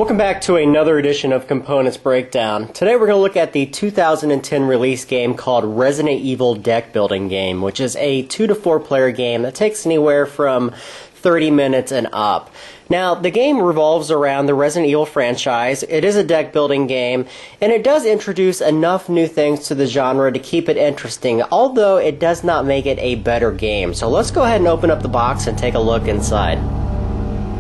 Welcome back to another edition of Components Breakdown. Today we're going to look at the 2010 release game called Resident Evil Deck Building Game, which is a 2 to 4 player game that takes anywhere from 30 minutes and up. Now, the game revolves around the Resident Evil franchise. It is a deck building game, and it does introduce enough new things to the genre to keep it interesting, although it does not make it a better game. So let's go ahead and open up the box and take a look inside.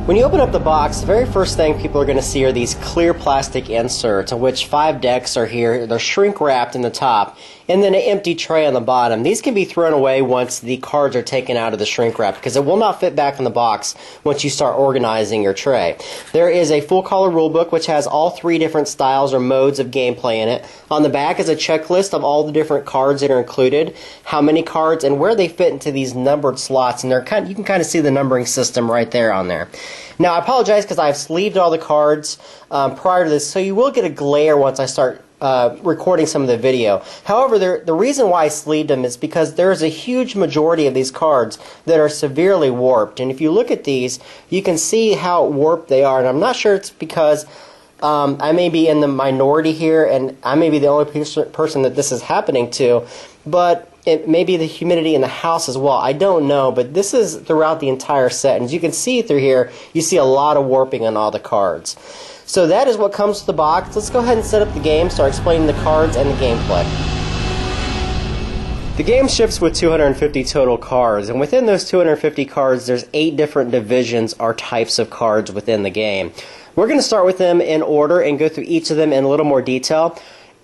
When you open up the box, the very first thing people are going to see are these clear plastic inserts, in which 5 decks are here. They're shrink wrapped in the top, and then an empty tray on the bottom. These can be thrown away once the cards are taken out of the shrink wrap, because it will not fit back in the box once you start organizing your tray. There is a full color rulebook which has all 3 different styles or modes of gameplay in it. On the back is a checklist of all the different cards that are included, how many cards, and where they fit into these numbered slots. And you can kind of see the numbering system right there on there. Now, I apologize because I've sleeved all the cards prior to this, so you will get a glare once I start recording some of the video. However, the reason why I sleeved them is because there's a huge majority of these cards that are severely warped. And if you look at these, you can see how warped they are. And I'm not sure it's because I may be in the minority here, and I may be the only person that this is happening to, but it may be the humidity in the house as well. I don't know, but this is throughout the entire set. And as you can see through here, you see a lot of warping on all the cards. So that is what comes with the box. Let's go ahead and set up the game, start explaining the cards and the gameplay. The game ships with 250 total cards, and within those 250 cards, there's 8 different divisions or types of cards within the game. We're going to start with them in order and go through each of them in a little more detail.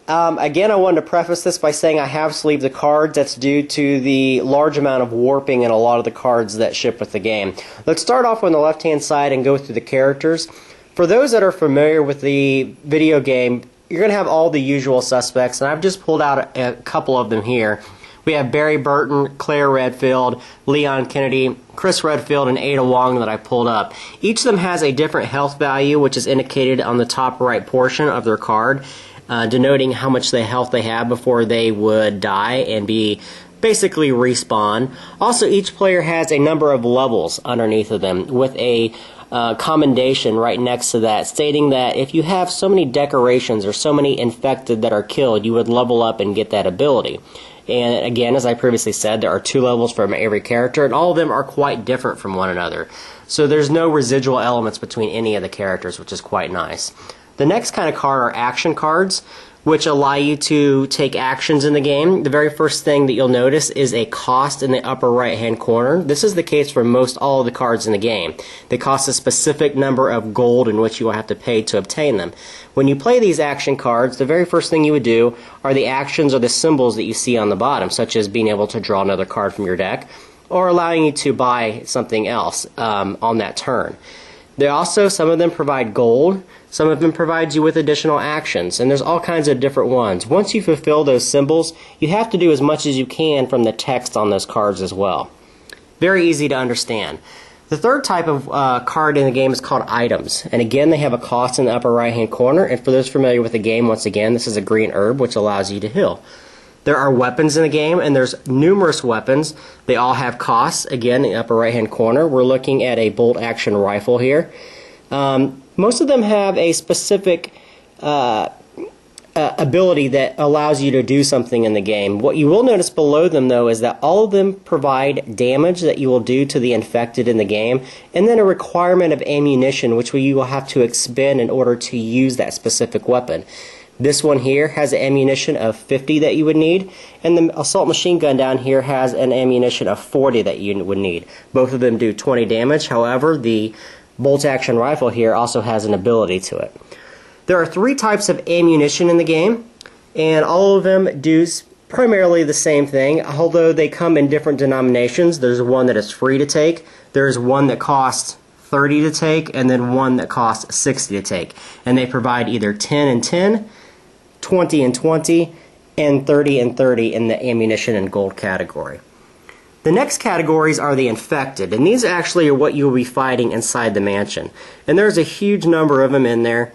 Again, I wanted to preface this by saying I have sleeved the cards. That's due to the large amount of warping in a lot of the cards that ship with the game. Let's start off on the left-hand side and go through the characters. For those that are familiar with the video game, you're going to have all the usual suspects, and I've just pulled out a couple of them here. We have Barry Burton, Claire Redfield, Leon Kennedy, Chris Redfield, and Ada Wong that I pulled up. Each of them has a different health value, which is indicated on the top right portion of their card, denoting how much health they have before they would die and be basically respawn. Also, each player has a number of levels underneath of them with a commendation right next to that, stating that if you have so many decorations or so many infected that are killed, you would level up and get that ability. And again, as I previously said, there are 2 levels from every character, and all of them are quite different from one another. So there's no residual elements between any of the characters, which is quite nice. The next kind of card are action cards, which allow you to take actions in the game. The very first thing that you'll notice is a cost in the upper right hand corner. This is the case for most all of the cards in the game. They cost a specific number of gold in which you will have to pay to obtain them. When you play these action cards, the very first thing you would do are the actions or the symbols that you see on the bottom, such as being able to draw another card from your deck or allowing you to buy something else on that turn. They also, some of them provide gold, some of them provide you with additional actions, and there's all kinds of different ones. Once you fulfill those symbols, you have to do as much as you can from the text on those cards as well. Very easy to understand. The third type of card in the game is called items, and again they have a cost in the upper right hand corner, and for those familiar with the game, once again, this is a green herb which allows you to heal. There are weapons in the game, and there's numerous weapons. They all have costs, again, in the upper right-hand corner. We're looking at a bolt-action rifle here. Most of them have a specific ability that allows you to do something in the game. What you will notice below them, though, is that all of them provide damage that you will do to the infected in the game, and then a requirement of ammunition, which you will have to expend in order to use that specific weapon. This one here has an ammunition of 50 that you would need, and the assault machine gun down here has an ammunition of 40 that you would need. Both of them do 20 damage, however, the bolt-action rifle here also has an ability to it. There are 3 types of ammunition in the game, and all of them do primarily the same thing, although they come in different denominations. There's one that is free to take, there's one that costs 30 to take, and then one that costs 60 to take. And they provide either 10 and 10, 20 and 20, and 30 and 30 in the ammunition and gold category. The next categories are the infected, and these actually are what you will be fighting inside the mansion. And there's a huge number of them in there.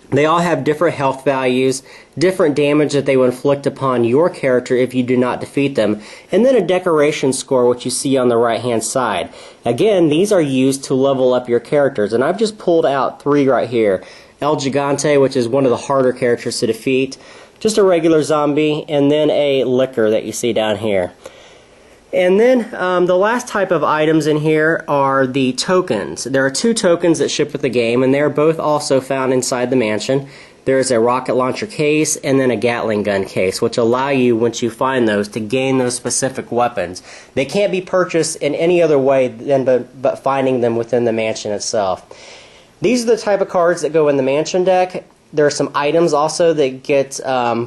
They all have different health values, different damage that they will inflict upon your character if you do not defeat them, and then a decoration score, which you see on the right hand side. Again, these are used to level up your characters, and I've just pulled out 3 right here. El Gigante, which is one of the harder characters to defeat, just a regular zombie, and then a licker that you see down here. And then the last type of items in here are the tokens. There are 2 tokens that ship with the game, and they're both also found inside the mansion. There's a rocket launcher case and then a Gatling gun case, which allow you, once you find those, to gain those specific weapons. They can't be purchased in any other way than but finding them within the mansion itself. These are the type of cards that go in the mansion deck. There are some items also that get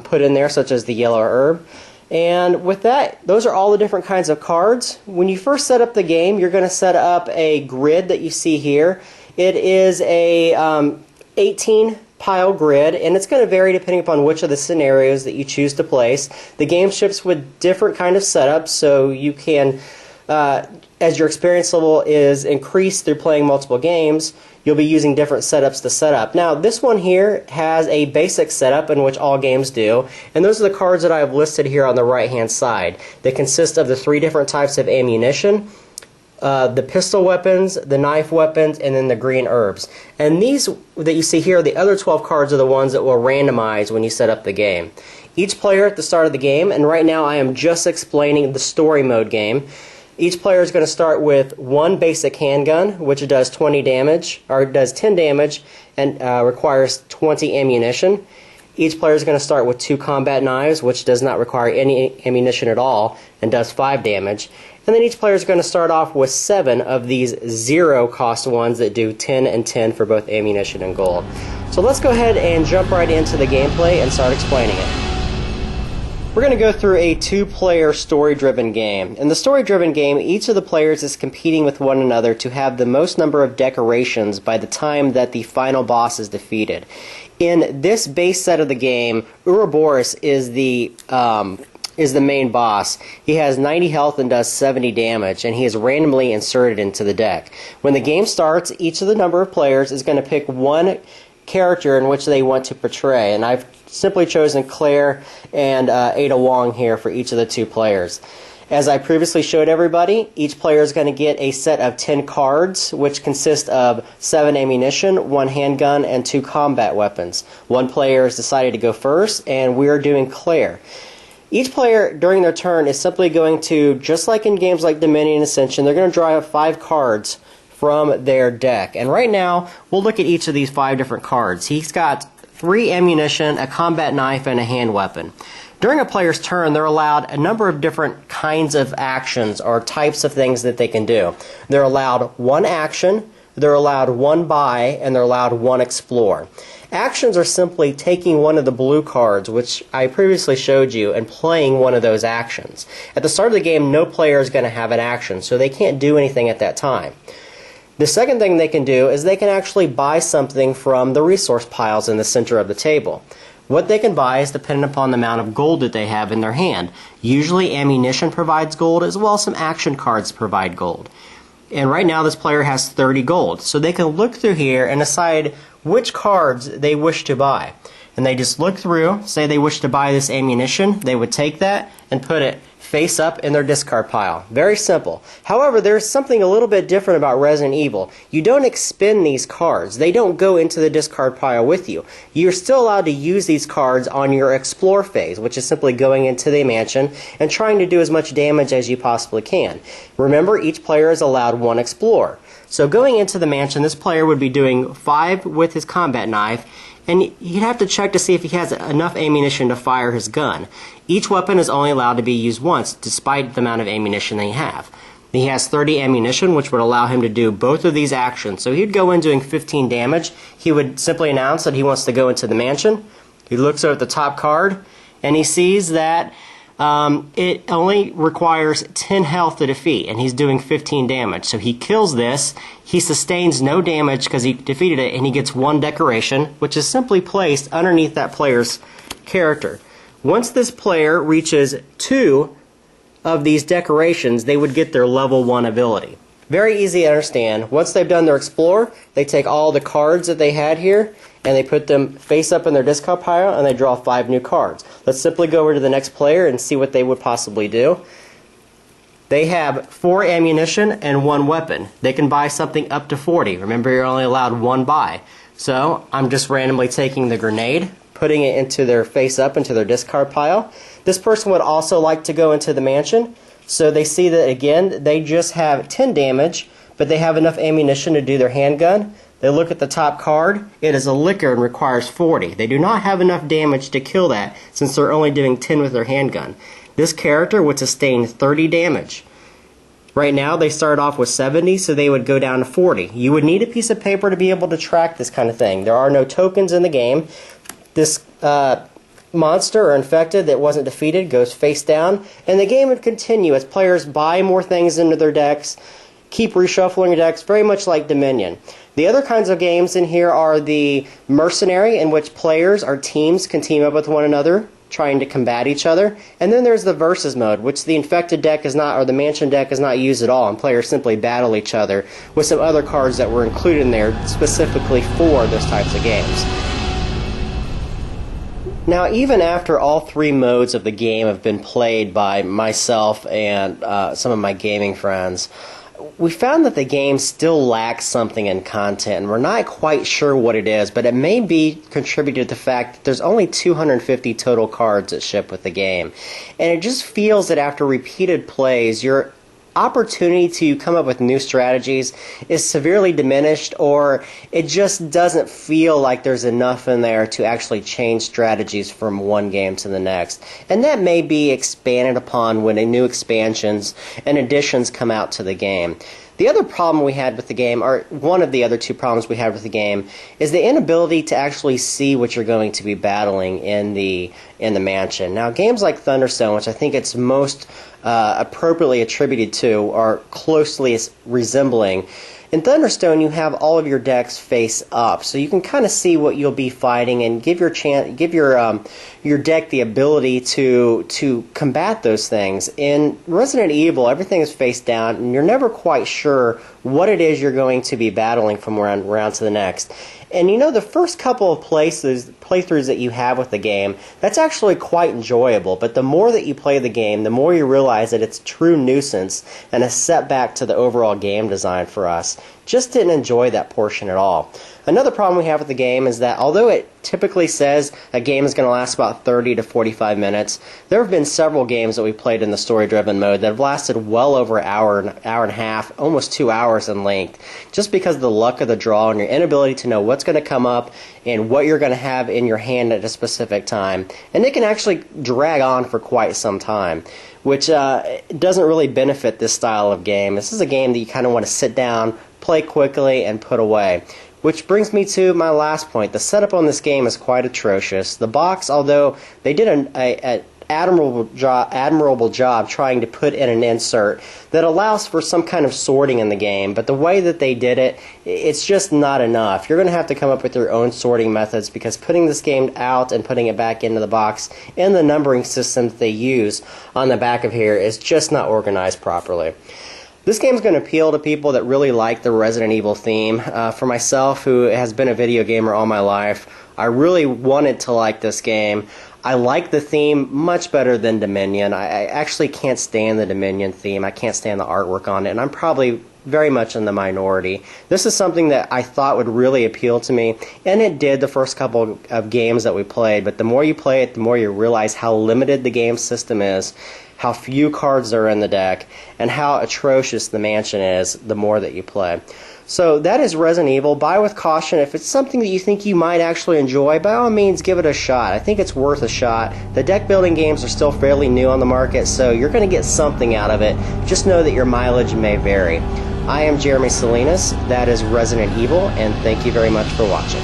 put in there, such as the yellow herb. And with that, those are all the different kinds of cards. When you first set up the game, you're going to set up a grid that you see here. It is a 18 pile grid, and it's going to vary depending upon which of the scenarios that you choose to place. The game ships with different kind of setups, so you can, as your experience level is increased through playing multiple games, you'll be using different setups to set up. Now, this one here has a basic setup in which all games do, and those are the cards that I have listed here on the right-hand side. They consist of the 3 different types of ammunition, the pistol weapons, the knife weapons, and then the green herbs. And these that you see here, the other 12 cards, are the ones that will randomize when you set up the game. Each player at the start of the game, and right now I am just explaining the story mode game, each player is going to start with 1 basic handgun, which does 20 damage, or does 10 damage, and requires 20 ammunition. Each player is going to start with 2 combat knives, which does not require any ammunition at all, and does 5 damage. And then each player is going to start off with 7 of these 0 cost ones that do 10 and 10 for both ammunition and gold. So let's go ahead and jump right into the gameplay and start explaining it. We're going to go through a 2-player story-driven game. In the story-driven game, each of the players is competing with one another to have the most number of decorations by the time that the final boss is defeated. In this base set of the game, Ouroboros is the main boss. He has 90 health and does 70 damage, and he is randomly inserted into the deck. When the game starts, each of the number of players is going to pick one character in which they want to portray, and I've simply chosen Claire and Ada Wong here for each of the 2 players. As I previously showed everybody, each player is going to get a set of 10 cards, which consist of 7 ammunition, 1 handgun, and 2 combat weapons. One player has decided to go first, and we are doing Claire. Each player, during their turn, is simply going to, just like in games like Dominion and Ascension, they're going to draw 5 cards from their deck. And right now, we'll look at each of these 5 different cards. He's got 3 ammunition, a combat knife, and a hand weapon. During a player's turn, they're allowed a number of different kinds of actions or types of things that they can do. They're allowed 1 action, they're allowed 1 buy, and they're allowed 1 explore. Actions are simply taking one of the blue cards, which I previously showed you, and playing one of those actions. At the start of the game, no player is going to have an action, so they can't do anything at that time. The second thing they can do is they can actually buy something from the resource piles in the center of the table. What they can buy is dependent upon the amount of gold that they have in their hand. Usually ammunition provides gold, as well as some action cards provide gold. And right now this player has 30 gold, so they can look through here and decide which cards they wish to buy. And they just look through, say they wish to buy this ammunition, they would take that and put it face up in their discard pile. Very simple. However, there's something a little bit different about Resident Evil. You don't expend these cards. They don't go into the discard pile with you. You're still allowed to use these cards on your explore phase, which is simply going into the mansion and trying to do as much damage as you possibly can. Remember, each player is allowed 1 explore. So going into the mansion, this player would be doing 5 with his combat knife, and he'd have to check to see if he has enough ammunition to fire his gun. Each weapon is only allowed to be used once, despite the amount of ammunition they have. He has 30 ammunition, which would allow him to do both of these actions. So he'd go in doing 15 damage. He would simply announce that he wants to go into the mansion. He looks over at the top card, and he sees that it only requires 10 health to defeat, and he's doing 15 damage. So he kills this, he sustains no damage because he defeated it, and he gets 1 decoration, which is simply placed underneath that player's character. Once this player reaches 2 of these decorations, they would get their level 1 ability. Very easy to understand. Once they've done their explore, they take all the cards that they had here, and they put them face up in their discard pile, and they draw 5 new cards. Let's simply go over to the next player and see what they would possibly do. They have 4 ammunition and 1 weapon. They can buy something up to 40. Remember, you're only allowed 1 buy. So I'm just randomly taking the grenade, putting it into their face up into their discard pile. This person would also like to go into the mansion. So they see that again, they just have 10 damage, but they have enough ammunition to do their handgun. They look at the top card. It is a liquor and requires 40. They do not have enough damage to kill that since they're only doing 10 with their handgun. This character would sustain 30 damage. Right now they start off with 70, so they would go down to 40. You would need a piece of paper to be able to track this kind of thing. There are no tokens in the game. This monster or infected that wasn't defeated goes face down, and the game would continue as players buy more things into their decks, keep reshuffling your decks, very much like Dominion. The other kinds of games in here are the Mercenary, in which players or teams can team up with one another, trying to combat each other. And then there's the Versus mode, which the infected deck is not, or the mansion deck is not used at all, and players simply battle each other with some other cards that were included in there specifically for those types of games. Now, even after all three modes of the game have been played by myself and some of my gaming friends, we found that the game still lacks something in content, and we're not quite sure what it is, but it may be contributed to the fact that there's only 250 total cards that ship with the game. And it just feels that after repeated plays, your opportunity to come up with new strategies is severely diminished, or it just doesn't feel like there's enough in there to actually change strategies from one game to the next. And that may be expanded upon when new expansions and additions come out to the game. The other problem we had with the game, or one of the other two problems we had with the game, is the inability to actually see what you're going to be battling in the mansion. Now, games like Thunderstone, which I think it's most appropriately attributed to, are closely resembling. In Thunderstone, you have all of your decks face up, so you can kind of see what you'll be fighting and give your deck the ability to combat those things. In Resident Evil, everything is face down, and you're never quite sure what it is you're going to be battling from one round to the next. And you know, the first couple of playthroughs that you have with the game, that's actually quite enjoyable. But the more that you play the game, the more you realize that it's a true nuisance and a setback to the overall game design for us. Just didn't enjoy that portion at all. Another problem we have with the game is that although it typically says a game is going to last about 30 to 45 minutes, there have been several games that we played in the story-driven mode that have lasted well over an hour and a half, almost 2 hours in length, just because of the luck of the draw and your inability to know what's going to come up and what you're going to have in your hand at a specific time. And it can actually drag on for quite some time, which doesn't really benefit this style of game. This is a game that you kind of want to sit down, play quickly, and put away. Which brings me to my last point. The setup on this game is quite atrocious. The box, although they did an admirable job trying to put in an insert that allows for some kind of sorting in the game, but the way that they did it, it's just not enough. You're going to have to come up with your own sorting methods, because putting this game out and putting it back into the box and the numbering system that they use on the back of here is just not organized properly. This game is going to appeal to people that really like the Resident Evil theme. For myself, who has been a video gamer all my life, I really wanted to like this game. I like the theme much better than Dominion. I actually can't stand the Dominion theme. I can't stand the artwork on it, and I'm probably very much in the minority. This is something that I thought would really appeal to me, and it did the first couple of games that we played, but the more you play it, the more you realize how limited the game system is, how few cards are in the deck, and how atrocious the mansion is the more that you play. So that is Resident Evil. Buy with caution. If it's something that you think you might actually enjoy, by all means give it a shot. I think it's worth a shot. The deck building games are still fairly new on the market, so you're going to get something out of it. Just know that your mileage may vary. I am Jeremy Salinas. That is Resident Evil, and thank you very much for watching.